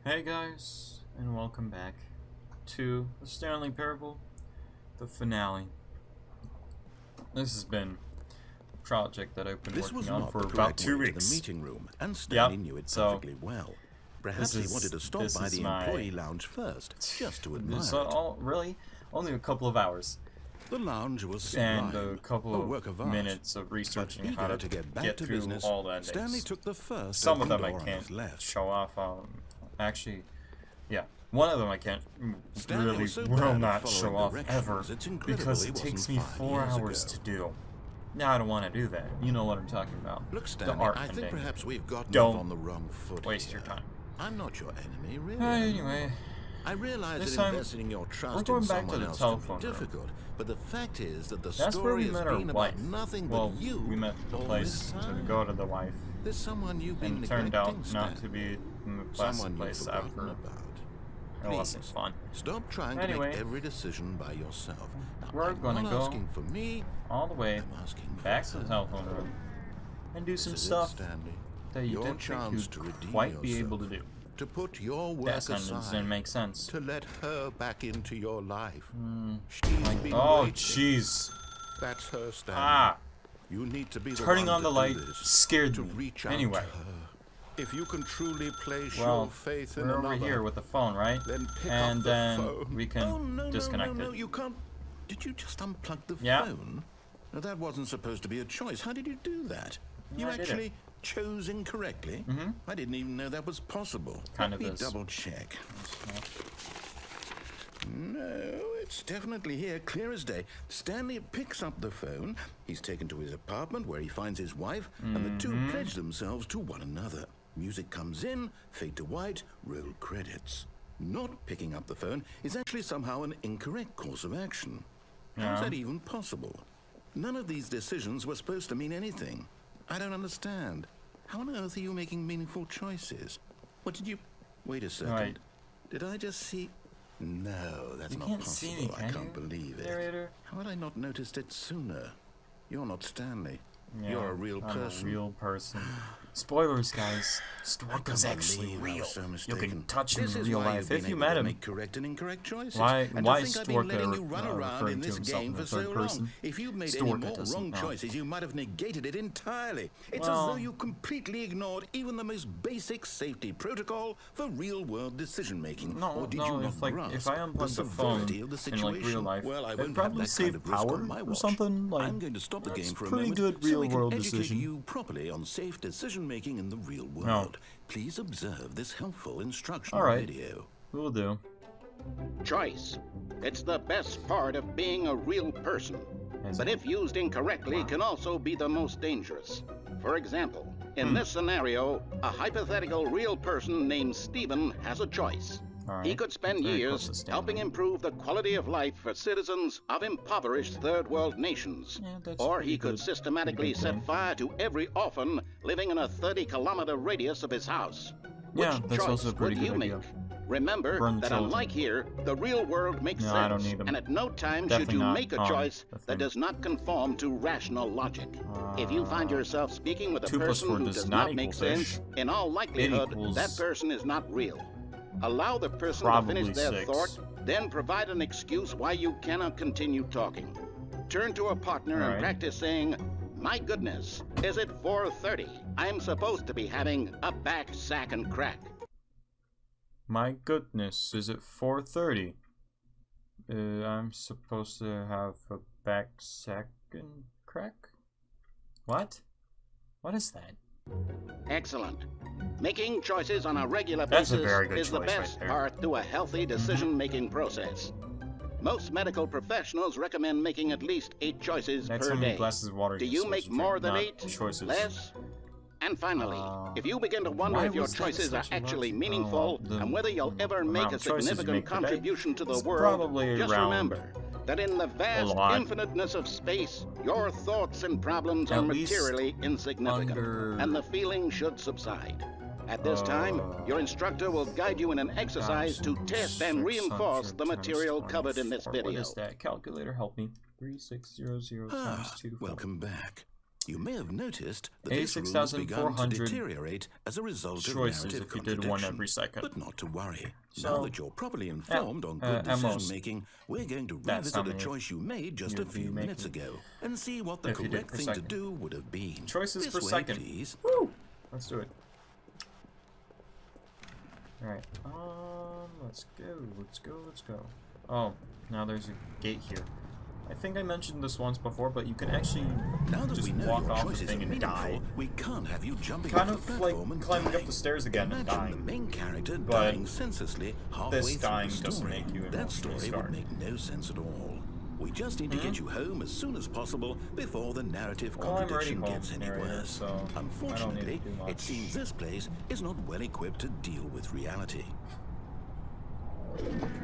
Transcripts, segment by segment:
Hey guys, and welcome back to the Stanley Parable, the finale. This has been a project that I've been working on for about 2 weeks. The meeting room, and Stanley knew it perfectly well. Perhaps he wanted to stop by the employee lounge first, just to admire it. Really, only a couple of hours. The lounge was sublime, and a couple of minutes of researching how to get through business, all the endings. Stanley took the first Some of them I door on his can't left. show off. Actually, yeah, one of them I can't really so will bad not at show following off directions, ever it's incredible because he it takes wasn't me 5 4 years hours ago. to do. Now I don't want to do that. You know what I'm talking about. Look, Stanley, the art I think ending. perhaps we've gotten Don't off on the wrong foot waste here. your time. I'm not your enemy, really. Anyway, I realize this that time, investing your trust we're going in back to someone the else telephone can be room. difficult, but the fact is that the that's where story we has met our been wife. about nothing Well, but you. we met the all place this to time. go to the wife, There's someone you've been and it turned out neglecting, not to Stanley. be the best Someone place you've forgotten ever. about. It wasn't Please, fun. Stop trying to Anyway, make every decision by yourself. Now, we're I'm gonna not go asking for me. all the way I'm asking for back to the her. telephone room and do some This is it, stuff Stanley. that you Your didn't think chance to you'd redeem quite be yourself. able to do. To put your work That sentence didn't make sense. to let her back into your life. She's been Oh, waiting. jeez. That's her, Stanley. Ah, You need to be the turning one on the to do light this, scared to me. reach out Anyway, to her. If you can truly place well, your faith in we're over another, here with the phone, right? then pick And up the then phone. we can Oh, no, disconnect no, it. you can't. Did you just unplug the Yeah. phone? Now, that wasn't supposed to be a choice. How did you do that? You I did it. actually chose incorrectly? I didn't even know that was possible. Kind Let of me is. double check. No, it's definitely here, clear as day. Stanley picks up the phone. He's taken to his apartment where he finds his wife, and the two pledge themselves to one another. Music comes in, fade to white, roll credits. Not picking up the phone is actually somehow an incorrect course of action. How's that even possible? None of these decisions were supposed to mean anything. I don't understand. How on earth are you making meaningful choices? What did you... Wait a second. Right. Did I just see... No, that's You not can't possible. see me, I can can't you, believe it. narrator? How had I not noticed it sooner? You're not Stanley. Yeah, You're a real I'm person. a real person. Spoilers, guys. Storka's I can't actually believe I real. was so You mistaken. can touch him This in is real why life you've been if you able met to him. make correct and incorrect choices. Why And to is think I've been Storka letting you run around referring in to this himself game in for the so third long? person? If you'd made Storka any more doesn't wrong know. choices, you might have negated it entirely. It's Well- as though you completely ignored even the most basic safety protocol for real-world decision-making. No, or did no, you not if I grasp unplugged the phone severity of the in like real situation? life, Well, I it'd won't have probably that save kind of risk power on my or watch. something. Like, I'm going to stop the that's game for a pretty moment good so we can real-world educate decision. you properly on safe decision-making in the real world. No. Please observe this helpful instructional All right. video. We'll do. Choice. It's the best part of being a real person. Is But it? if used incorrectly, can also be the most dangerous. For example, in this scenario, a hypothetical real person named Stephen has a choice. All right. He could spend Very close to years Stanley. helping improve the quality of life for citizens of impoverished third world nations. Yeah, that's Or pretty he could good. systematically Pretty good thing. set fire to every orphan living in a 30-kilometer radius of his house. Yeah, Which that's choice also a pretty would good you idea. make? Remember Burn the that children. unlike here, the real world makes No, sense, I don't need 'em. and at no time Definitely should you not make a on choice the thing. that does not conform to rational logic. If you find yourself speaking with a 2 plus person 4 who does does not not make equal fish. sense, in all likelihood, equals that person is not real. Allow the person probably to finish their 6. thought, then provide an excuse why you cannot continue talking. Turn to a partner All right. and practice saying, "My goodness, is it 4:30? I'm supposed to be having a back, sack, and crack." My goodness, is it 4:30? I'm supposed to have a back sack and crack? What? What is that? Excellent. Making choices on a regular That's a basis very good is the choice right best there. part to a healthy decision-making process. Most medical professionals recommend making at least 8 choices That's per how many day. glasses of water Do you're you supposed make to drink, more than not 8? choices. Less? And finally, Uh, if you begin to wonder why if your was that choices are such a actually large- meaningful the and whether you'll ever make amount a of choices you significant make per day contribution to the is world, probably just around remember that in the vast lot. infiniteness of space, your thoughts and problems At are least materially insignificant, under- and the feeling should subside. At this time, your instructor will guide you in an exercise to test and reinforce the material covered in this video. What is that? Calculator, help me. 3600 times 2. Welcome back. You may have noticed that this room has begun to deteriorate as a result of narrative if you did one every second. But not to worry. So, now that you're properly informed on good decision-making, we're going to revisit a choice you made just a few minutes ago and see what the correct thing to do would have been. Choices per second. Please. Woo! Let's do it. Alright, let's go. Oh, now there's a gate here. I think I mentioned this once before, but you can actually just walk off the thing and die. We can't have you jumping kind off the of like platform and climbing dying. up the stairs again and dying. The main character But dying senselessly halfway this dying through the doesn't story. make you That story would make no sense at all. We just need to get you home as soon as possible before the narrative contradiction gets any worse. So unfortunately, it seems this place is not well equipped to deal with reality.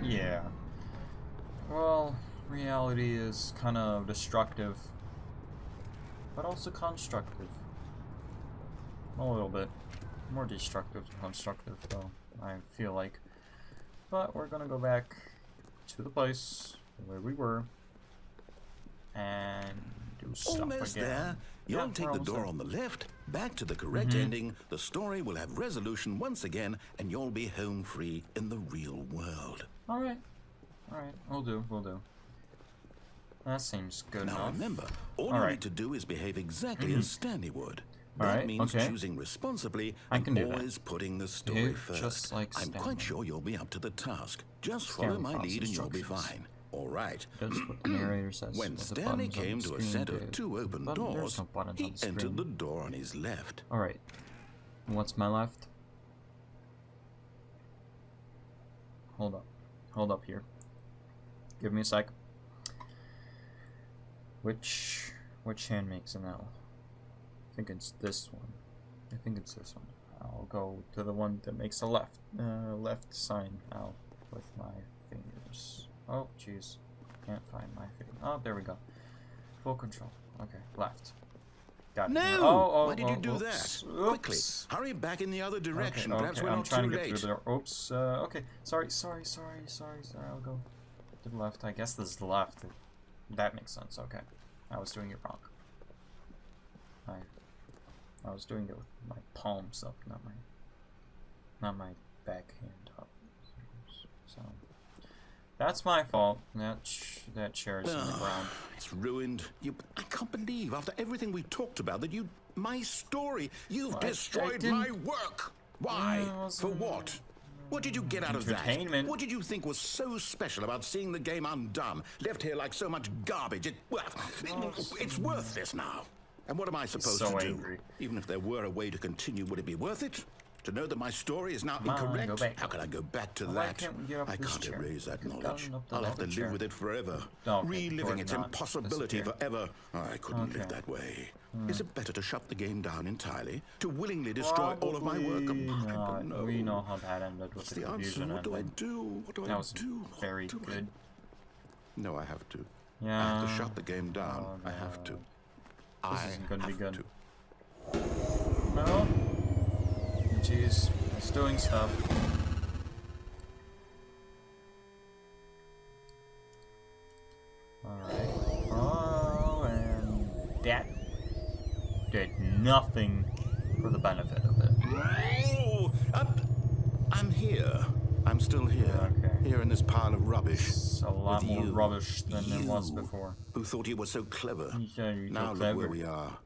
Yeah. Well, reality is kind of destructive, but also constructive. A little bit. More destructive than constructive, though, I feel like. But we're gonna go back to the place where we were and do stuff Almost again. there. You'll take the door on the left, back to the correct ending. The story will have resolution once again, and you'll be home free in the real world. Alright. Alright, we'll do. That seems good enough. Now remember, all you need to do is behave exactly as Stanley would. That means choosing responsibly and always putting the story first. Just like I'm quite sure you'll be up to the task. Just follow my lead and you'll be fine. All right. That's what the narrator says. When Stanley came to a set of 2 open doors, he entered the door on his left. All right. What's my left? Hold up here. Give me a sec. Which hand makes an L? I think it's this one. I'll go to the one that makes a left sign L with my fingers. Oh, jeez. Can't find my finger. Oh, there we go. Full control. Okay, left. Got it. No! Why did you do that? Quickly, hurry back in the other direction. Perhaps we're not too late. I'm trying to get through there. Oops. Okay. Sorry. I'll go to the left. I guess this is the left. That makes sense. Okay. I was doing it wrong. I was doing it with my palms up, not my backhand up. So that's my fault. That chair is on the ground. It's ruined. I can't believe after everything we talked about that my story, you've destroyed my work. Why? For what? What did you get out of that? What did you think was so special about seeing the game undone, left here like so much garbage? It's worthless now. And what am I supposed to do? Angry. Even if there were a way to continue, would it be worth it? To know that my story is now incorrect? How can I go back to that? I can't erase that knowledge. I'll have to live with it forever. Reliving its impossibility forever. I couldn't live that way. Is it better to shut the game down entirely? To willingly destroy all of my work? I don't know. We know how that ended with the confusion. What do I do? What do I do? Very good. No, I have to. Yeah. I have to shut the game down. I have to. This isn't going to be good. No. Jeez, it's doing stuff. Alright. Oh, and that did nothing for the benefit of it. Oh, I'm here. I'm still here. Okay. Here in this pile of rubbish. It's a lot more rubbish than it was before. Who thought you were so clever? Now look where we are.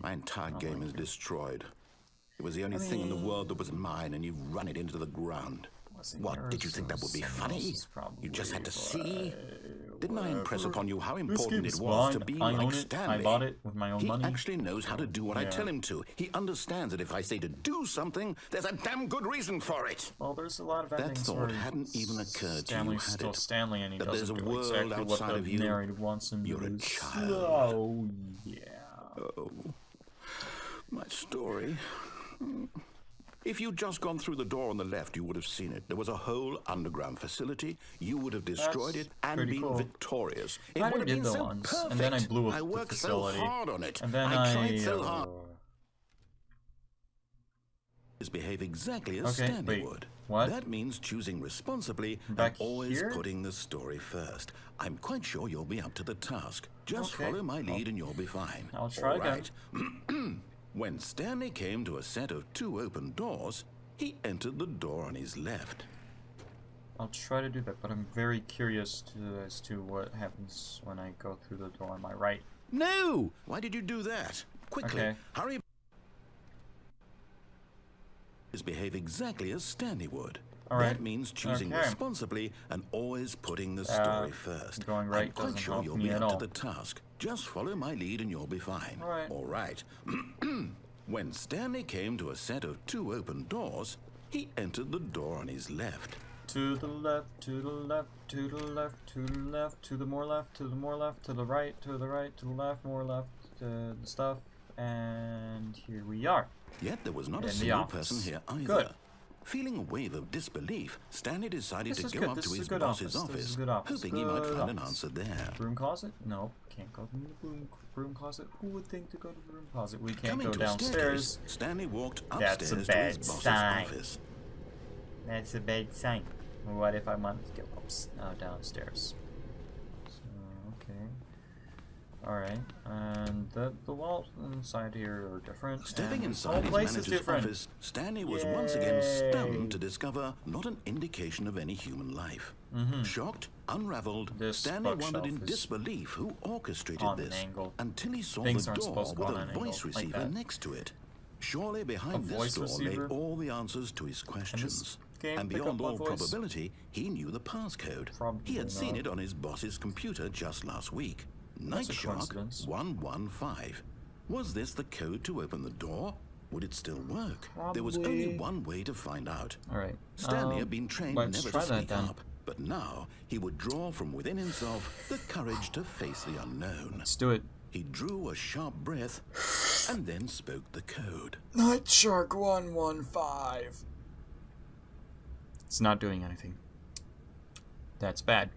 My entire game is destroyed. It was the only thing in the world that was mine, and you've run it into the ground. What, did you think that would be funny? You just had to see? Didn't I impress upon you how important it was to be like Stanley? I bought it with my own money. He actually knows how to do what I tell him to. He understands that if I say to do something, there's a damn good reason for it. Well, there's a lot of endings that thought hadn't even occurred to you, had still it? Stanley, and he That there's a doesn't do world exactly outside what of the you. narrator wants him to do. You're a child. Oh, yeah. Oh, my story. If you'd just gone through the door on the left, you would have seen it. There was a whole underground facility. You would have destroyed it and been victorious. It would have been so perfect. And then I blew up I worked the facility. so hard on it. And then I tried so hard. Behave exactly as Stanley would. What? That means choosing responsibly Back and always here? putting the story first. I'm quite sure you'll be up to the task. Just Okay. follow my lead and you'll be fine. I'll try All again. right. When Stanley came to a set of 2 open doors, he entered the door on his left. I'll try to do that, but I'm very curious as to what happens when I go through the door on my right. No! Why did you do that? Quickly, Okay. hurry. Behave exactly as Stanley would. All right. That means choosing Okay. responsibly and always putting the story first. going right I'm quite doesn't sure help you'll me be at up all. to the task. Just follow my lead and you'll be fine. All right. All right. When Stanley came to a set of 2 open doors, he entered the door on his left. To the left, to the left, to the left, to the left, to the more left, to the more left, to the right, to the right, to the left, more left, the stuff, and here we are. Yet there was not a In the single office. person here either. Good. Feeling a wave of disbelief, Stanley decided This to is go good. up This to is a his good boss's office. This is office, a good office. hoping he might Good find an office. answer there. Broom closet? No, can't go to the broom closet. Who would think to go to the broom closet? We can't Coming go to a downstairs. staircase, Stanley walked That's a upstairs to his bad boss's sign. office. That's a bad sign. What if I want to go downstairs? So, okay. Alright, and the walls inside here are different. Stepping and the inside whole his place is manager's different. office, Stanley was once again Yay. stunned to discover not an indication of any human life. Shocked, unraveled, This Stanley wondered in bookshelf is disbelief who orchestrated on an this angle. until he saw Things the aren't door supposed to go with on a an angle voice like receiver that. next to it. Surely behind this voice door receiver? lay all the answers to his questions. game And pick beyond up my all voice? probability, he knew the passcode. Probably He had seen not. it on his boss's computer just last week. Night That's a Shark coincidence. 115. Was this the code to open the door? Would it still work? There was only Probably. one way to find out. Alright. Stanley had been trained let's never try to that speak then. up, but now he would draw from within himself the courage to face the unknown. Let's do it. He drew a sharp breath and then spoke the code. Night Shark 115. It's not doing anything. That's bad.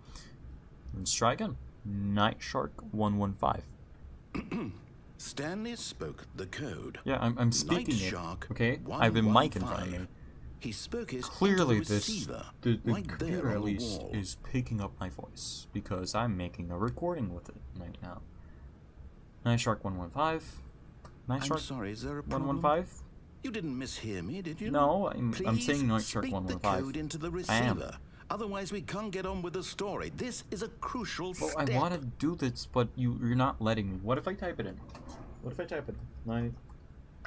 Let's try again. Night Shark 115. Stanley spoke the code. Yeah, I'm speaking Night it. Shark Okay, I have a mic in front of 115. me. He spoke it Clearly, into the this receiver, the right computer there at on the least wall. is picking up my voice because I'm making a recording with it right now. Night Shark 115. Night I'm Shark sorry, is there a problem? 115. You didn't mishear me, did you? No, I'm Please saying Night Shark speak 115. the code into the I am. receiver. Otherwise, we can't get on with the story. This is a crucial Well, step. I want to do this, but you're not letting me. What if I type it in? What if I type it in? Night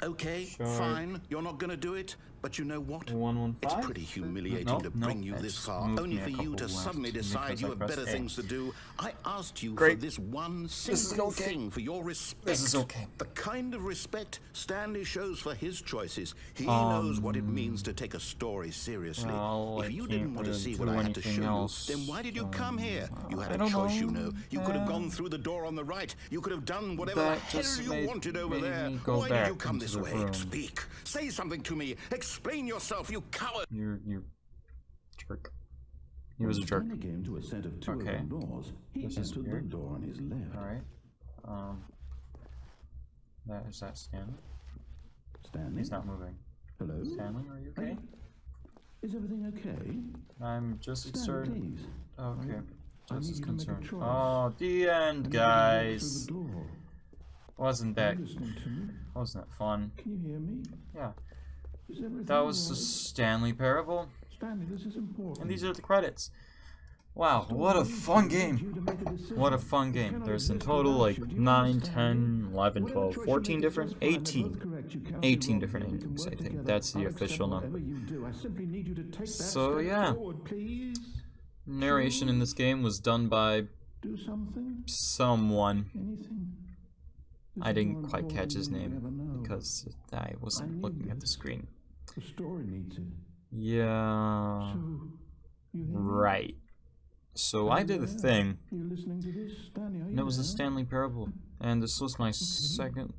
Okay, Shark. fine. You're not going to do it, but you know what? 115. It's pretty humiliating No, to no, bring you it this just far, moved only me a for you couple to left suddenly decide because you I have pressed better A. things to do. I asked you Great. for this one This is simple okay. thing, for your respect. This is okay. The kind of respect Stanley shows for his choices. He knows what it means to take a story seriously. well, I if you can't didn't want to really see do what I had to anything show else, you, then why did you come here? You had I a don't choice, know. you know. You could have gone through the door on the right. You could have done whatever the That hell just you made- wanted over made there. me go Why did you back come into this the way? room. Speak. Say something to me. Explain yourself, you coward. You're jerk. He was a jerk. Stanley came to a set of two Okay. open doors. He This is entered the weird. door on his left. Alright. That is that Stanley? Stanley? He's not moving. Hello? Stanley, are you okay? Is everything okay? I'm just Stanley, concerned. please. Okay. I Just need as you to make a concerned. choice. Oh, the end, guys. Through the door. Wasn't that Listening to me. wasn't that fun? Can you hear me? Yeah. Is everything That was the all right? Stanley Parable. Stanley, this is important. And these are the credits. Wow, what a fun game. What a fun game. There's in total like 9, 10, 11, 12, 14 different, 18 different endings, I think. That's the official number. So, yeah. Narration in this game was done by Do something? someone. Anything? I didn't quite catch his name because I wasn't looking at the screen. The story needs it. Yeah. You Right. So I did a thing, You're listening to this, Stanley, are and you it was the there? Stanley Parable, and this was my second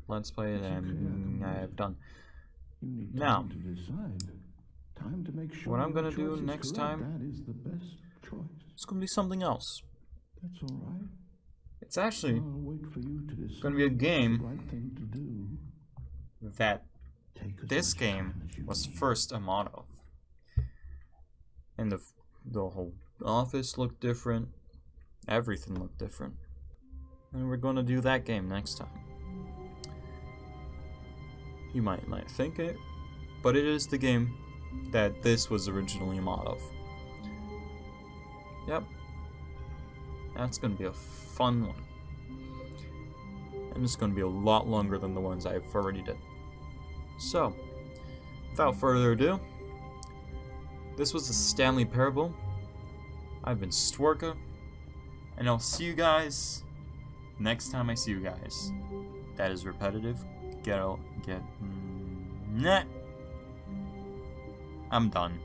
let's play that I have done. You need Now, time to decide. Time to make sure what I'm your gonna do choice is next correct. time- That is the best choice. It's gonna be something else. That's all right. It's actually I'll wait for you to decide gonna be a what's game the right thing to do. that Take as this much game time as you was need. first a mod of. And the whole office looked different. Everything looked different. And we're gonna do that game next time. You might think it, but it is the game that this was originally a mod of. Yep. That's gonna be a fun one. And it's gonna be a lot longer than the ones I've already did. So, without further ado, this was the Stanley Parable. I've been Stworka, and I'll see you guys next time I see you guys. That is repetitive. Nah. I'm done.